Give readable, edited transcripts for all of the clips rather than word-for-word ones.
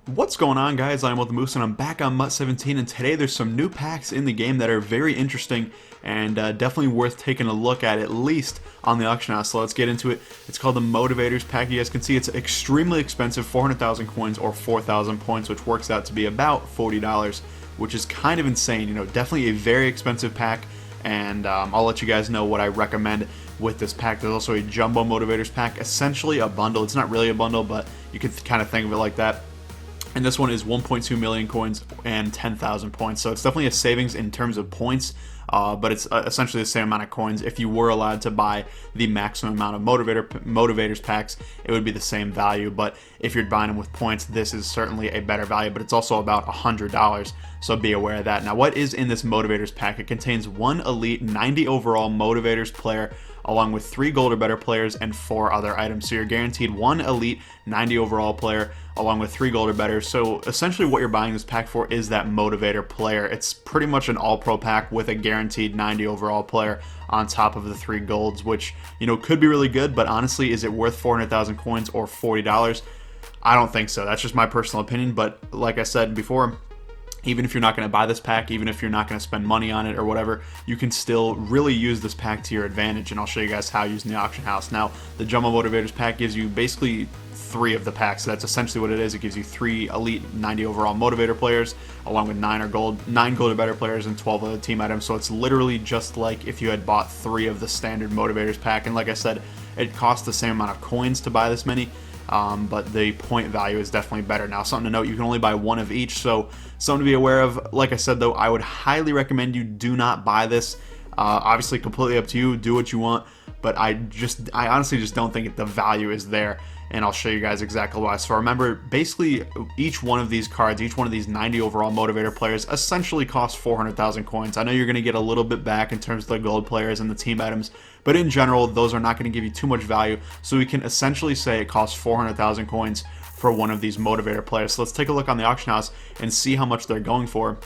What's going on, guys? I'm with the Moose and I'm back on MUT 17, and today there's some new packs in the game that are very interesting and definitely worth taking a look at least on the auction house. So let's get into it. It's called the Motivators pack. You guys can see it's extremely expensive, 400,000 coins or 4,000 points, which works out to be about $40, which is kind of insane. You know, definitely a very expensive pack, and I'll let you guys know what I recommend with this pack. There's also a Jumbo Motivators pack, essentially a bundle. It's not really a bundle, but you can kind of think of it like that. And this one is 1.2 million coins and 10,000 points. So it's definitely a savings in terms of points, but it's essentially the same amount of coins. If you were allowed to buy the maximum amount of Motivators packs, it would be the same value. But if you're buying them with points, this is certainly a better value, but it's also about $100. So be aware of that. Now, what is in this Motivators pack? It contains one elite 90 overall Motivators player, along with 3 gold or better players and 4 other items. So you're guaranteed one elite 90 overall player along with 3 gold or better. So essentially what you're buying this pack for is that motivator player. It's pretty much an all-pro pack with a guaranteed 90 overall player on top of the 3 golds, which, you know, could be really good, but honestly, is it worth 400,000 coins or $40? I don't think so. That's just my personal opinion, but like I said before, even if you're not going to buy this pack, even if you're not going to spend money on it or whatever, you can still really use this pack to your advantage, and I'll show you guys how using the auction house. Now, the Jumbo Motivators pack gives you basically 3 of the packs, so that's essentially what it is. It gives you 3 elite 90 overall motivator players, along with 9 gold or better players and 12 other team items. So it's literally just like if you had bought 3 of the standard Motivators pack, and like I said, it costs the same amount of coins to buy this many. But the point value is definitely better. Now, something to note, you can only buy 1 of each, so something to be aware of. Like I said, though, I would highly recommend you do not buy this. Obviously, completely up to you. Do what you want, but I honestly just don't think the value is there, and I'll show you guys exactly why. So remember, basically, each one of these cards, each one of these 90 overall motivator players essentially costs 400,000 coins. I know you're going to get a little bit back in terms of the gold players and the team items, but in general, those are not going to give you too much value. So we can essentially say it costs 400,000 coins for one of these motivator players. So let's take a look on the auction house and see how much they're going for,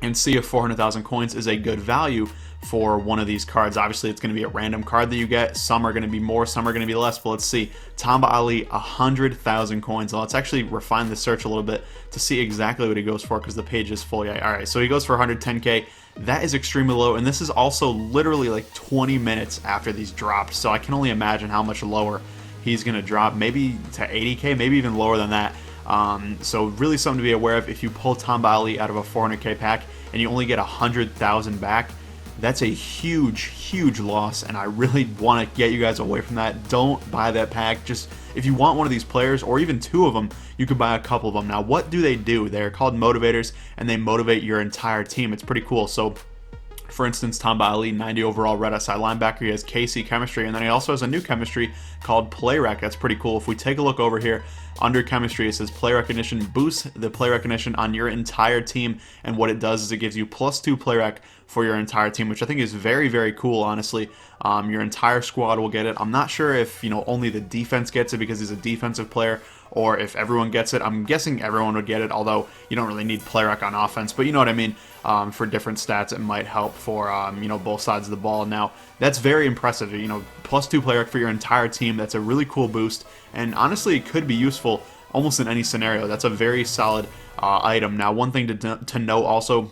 and see if 400,000 coins is a good value for one of these cards. Obviously, it's going to be a random card that you get. Some are going to be more, some are going to be less, but let's see. Tamba Ali, 100,000 coins. Now, let's actually refine the search a little bit to see exactly what he goes for, because the page is full. Yeah, all right, so he goes for 110k. That is extremely low, and this is also literally like 20 minutes after these dropped, so I can only imagine how much lower he's going to drop, maybe to 80k, maybe even lower than that. So really something to be aware of. If you pull Tamba Ali out of a 400k pack and you only get 100,000 back, that's a huge loss, and I really want to get you guys away from that. Don't buy that pack. Just, if you want one of these players, or even 2 of them, you could buy a couple of them. Now, what do they do? They're called motivators, and they motivate your entire team. It's pretty cool. So, for instance, Tamba Ali, 90 overall red outside linebacker. He has KC chemistry, and then he also has a new chemistry called play rec. That's pretty cool. If we take a look over here under chemistry, it says play recognition boosts the play recognition on your entire team, and what it does is it gives you +2 play rec for your entire team, which I think is very cool, honestly. Your entire squad will get it. I'm not sure if, you know, only the defense gets it because he's a defensive player, or if everyone gets it. I'm guessing everyone would get it, although you don't really need play rec on offense, but you know what I mean. For different stats, it might help for you know, both sides of the ball. Now, that's very impressive. You know, +2 play rec for your entire team. That's a really cool boost, and honestly, it could be useful almost in any scenario. That's a very solid item. Now, one thing to note also,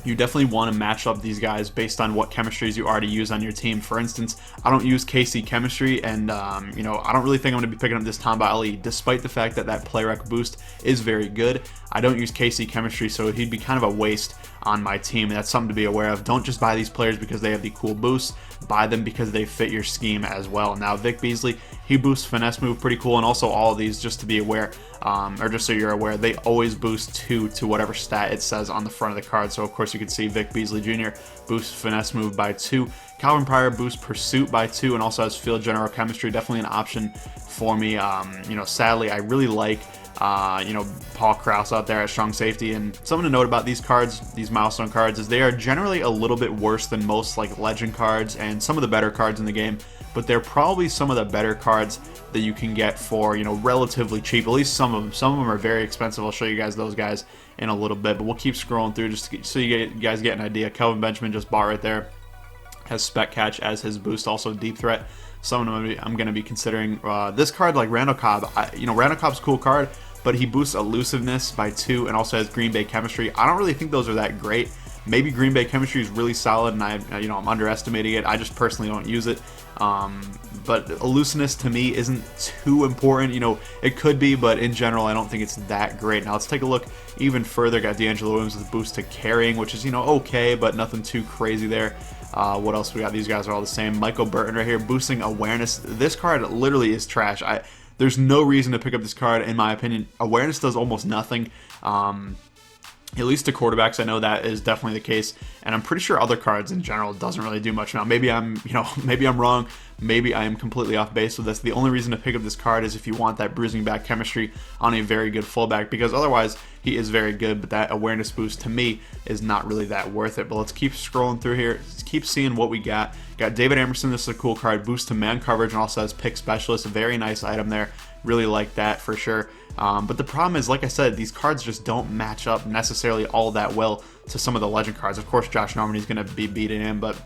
you definitely want to match up these guys based on what chemistries you already use on your team. For instance, I don't use KC chemistry, and you know, I don't really think I'm going to be picking up this Tamba Ali, despite the fact that that play rec boost is very good. I don't use KC chemistry, so he'd be kind of a waste on my team. That's something to be aware of. Don't just buy these players because they have the cool boosts. Buy them because they fit your scheme as well. Now, Vic Beasley, he boosts finesse move, pretty cool, and also all of these, just to be aware, or just so you're aware, they always boost 2 to whatever stat it says on the front of the card. So of course you can see Vic Beasley Jr. boosts finesse move by 2. Calvin Pryor boosts pursuit by 2, and also has field general chemistry. Definitely an option for me. You know, sadly, I really like you know, Paul Krause out there at strong safety. And something to note about these cards, these milestone cards, is they are generally a little bit worse than most like legend cards and some of the better cards in the game, but they're probably some of the better cards that you can get for, you know, relatively cheap. At least some of them. Some of them are very expensive. I'll show you guys those guys in a little bit, but we'll keep scrolling through just so you guys get an idea. Kelvin Benjamin just bought right there. Has spec catch as his boost, also deep threat. Someone I'm going to be considering. This card, like Randall Cobb, you know, Randall Cobb's a cool card, but he boosts elusiveness by 2 and also has Green Bay chemistry. I don't really think those are that great. Maybe Green Bay chemistry is really solid, and I'm underestimating it. I just personally don't use it. But elusiveness to me isn't too important. It could be, but in general, I don't think it's that great. Now let's take a look even further. Got D'Angelo Williams with a boost to carrying, which is okay, but nothing too crazy there. What else we got? These guys are all the same. Michael Burton right here, boosting awareness. This card literally is trash. There's no reason to pick up this card, in my opinion. Awareness does almost nothing. At least to quarterbacks, I know that is definitely the case, and I'm pretty sure other cards in general doesn't really do much. Now, maybe I'm wrong. Maybe I am completely off base with this. The only reason to pick up this card is if you want that bruising back chemistry on a very good fullback, because otherwise he is very good, but that awareness boost to me is not really that worth it. But let's keep scrolling through here. Let's keep seeing what we got. Got David Emerson. This is a cool card. Boost to man coverage and also has pick specialist. A very nice item there. Really like that for sure. But the problem is, like I said, these cards just don't match up necessarily all that well to some of the legend cards. Of course, Josh Norman, he's going to be beating him, but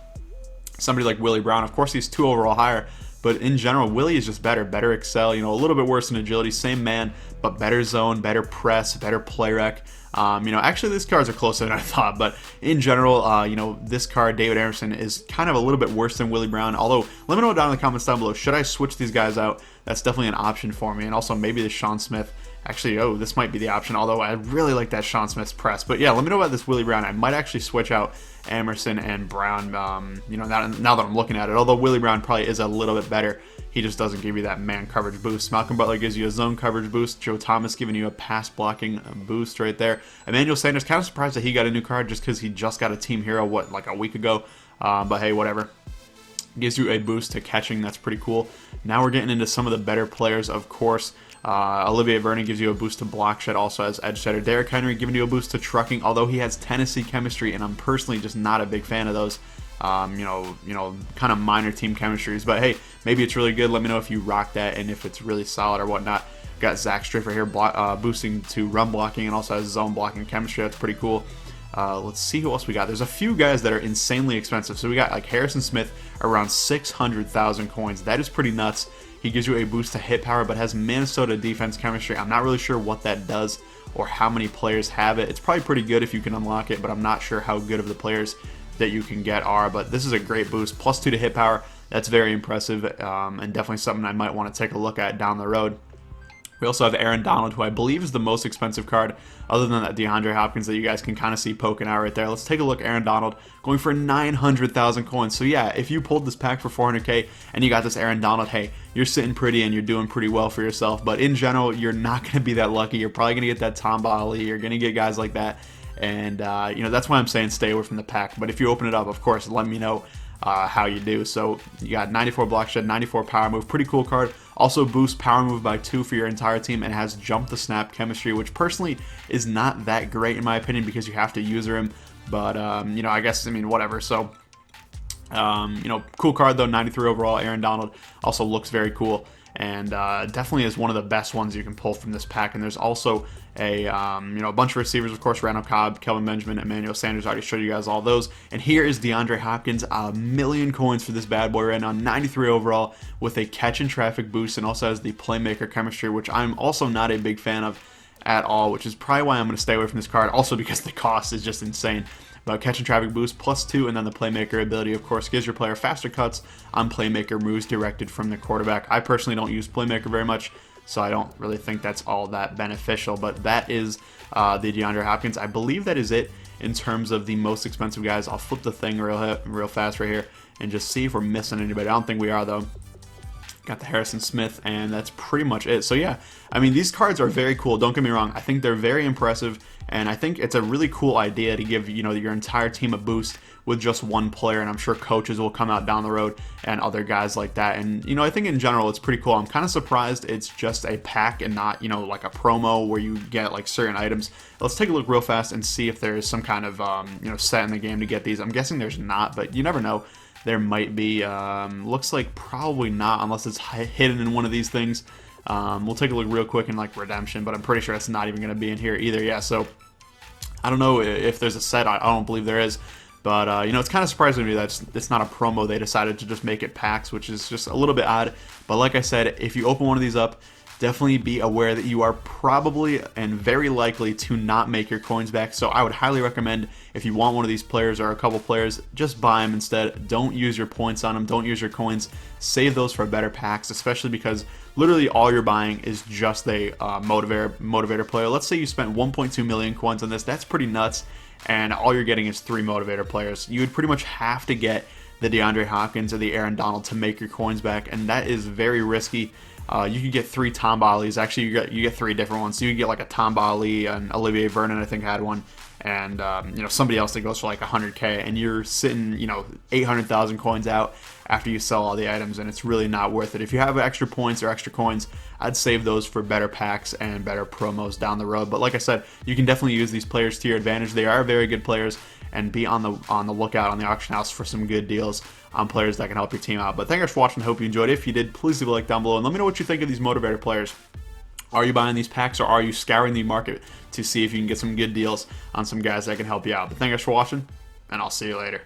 somebody like Willie Brown, of course, he's 2 overall higher. But in general, Willie is just better excel, a little bit worse in agility, same man, but better zone, better press, better play rec. Actually these cards are closer than I thought, but in general, this card, David Emerson, is kind of a little bit worse than Willie Brown. Although, let me know down in the comments down below, should I switch these guys out? That's definitely an option for me. And also maybe the Sean Smith. Actually, this might be the option, although I really like that Sean Smith's press. But yeah, let me know about this Willie Brown. I might actually switch out Emerson and Brown, now that I'm looking at it. Although Willie Brown probably is a little bit better. He just doesn't give you that man coverage boost. Malcolm Butler gives you a zone coverage boost. Joe Thomas giving you a pass blocking boost right there. Emmanuel Sanders, kind of surprised that he got a new card just because he just got a team hero, like a week ago. But hey, whatever. Gives you a boost to catching. That's pretty cool. Now we're getting into some of the better players, of course. Olivier Vernon gives you a boost to block shed, also has edge setter. Derrick Henry giving you a boost to trucking, although he has Tennessee chemistry, and I'm personally just not a big fan of those. Kind of minor team chemistries, but hey, maybe it's really good. Let me know if you rock that and if it's really solid or whatnot. Got Zach Striffer here boosting to run blocking and also has zone blocking chemistry. That's pretty cool. Let's see who else we got. There's a few guys that are insanely expensive. So we got like Harrison Smith around 600,000 coins. That is pretty nuts. He gives you a boost to hit power, but has Minnesota defense chemistry. I'm not really sure what that does or how many players have it. It's probably pretty good if you can unlock it, but I'm not sure how good of the players that you can get are. But this is a great boost. +2 to hit power. That's very impressive, and definitely something I might want to take a look at down the road. We also have Aaron Donald, who I believe is the most expensive card, other than that DeAndre Hopkins that you guys can kind of see poking out right there. Let's take a look. Aaron Donald going for 900,000 coins. So yeah, if you pulled this pack for 400k and you got this Aaron Donald, hey, you're sitting pretty and you're doing pretty well for yourself. But in general, you're not going to be that lucky. You're probably going to get that Tom Bali. You're going to get guys like that. And, that's why I'm saying stay away from the pack. But if you open it up, of course, let me know how you do. So you got 94 block shed, 94 power move, pretty cool card. Also boosts power move by 2 for your entire team, and has jump the snap chemistry, which personally is not that great in my opinion because you have to user him. But I guess whatever. So cool card though. 93 overall. Aaron Donald also looks very cool, and definitely is one of the best ones you can pull from this pack. And there's also a bunch of receivers, of course, Randall Cobb, Kelvin Benjamin, Emmanuel Sanders. I already showed you guys all those. And here is DeAndre Hopkins, 1,000,000 coins for this bad boy right now, 93 overall with a catch and traffic boost, and also has the playmaker chemistry, which I'm also not a big fan of at all, which is probably why I'm going to stay away from this card, also because the cost is just insane. But catch and traffic boost +2, and then the playmaker ability, of course, gives your player faster cuts on playmaker moves directed from the quarterback. I personally don't use playmaker very much, so I don't really think that's all that beneficial. But that is the DeAndre Hopkins. I believe that is it in terms of the most expensive guys. I'll flip the thing real fast right here and just see if we're missing anybody. I don't think we are, though. Got the Harrison Smith, and that's pretty much it. So yeah, these cards are very cool. Don't get me wrong. I think they're very impressive, and I think it's a really cool idea to give your entire team a boost with just one player, and I'm sure coaches will come out down the road and other guys like that. And I think in general it's pretty cool. I'm kind of surprised it's just a pack and not like a promo where you get like certain items. Let's take a look real fast and see if there's some kind of set in the game to get these. I'm guessing there's not, but you never know. There might be. Looks like probably not unless it's hidden in one of these things. We'll take a look real quick in like redemption, but I'm pretty sure it's not even going to be in here either. Yeah, so I don't know if there's a set. I don't believe there is. But, it's kind of surprising to me that it's not a promo. They decided to just make it packs, which is just a little bit odd. But like I said, if you open one of these up, definitely be aware that you are probably and very likely to not make your coins back. So I would highly recommend, if you want one of these players or a couple players, just buy them instead. Don't use your points on them. Don't use your coins. Save those for better packs, especially because literally all you're buying is just a motivator player. Let's say you spent 1.2 million coins on this. That's pretty nuts. And all you're getting is 3 motivator players. You would pretty much have to get the DeAndre Hopkins or the Aaron Donald to make your coins back, and that is very risky. You could get 3 Tom Balis. Actually, you get 3 different ones. So you get like a Tom Bali, and Olivier Vernon, I think, had one, and somebody else that goes for like 100K, and you're sitting 800,000 coins out after you sell all the items, and it's really not worth it. If you have extra points or extra coins, I'd save those for better packs and better promos down the road. But like I said, you can definitely use these players to your advantage. They are very good players, and be on the lookout on the auction house for some good deals on players that can help your team out. But thank you for watching. I hope you enjoyed it. If you did, please leave a like down below and let me know what you think of these motivator players. Are you buying these packs, or are you scouring the market to see if you can get some good deals on some guys that can help you out? But thank you for watching, and I'll see you later.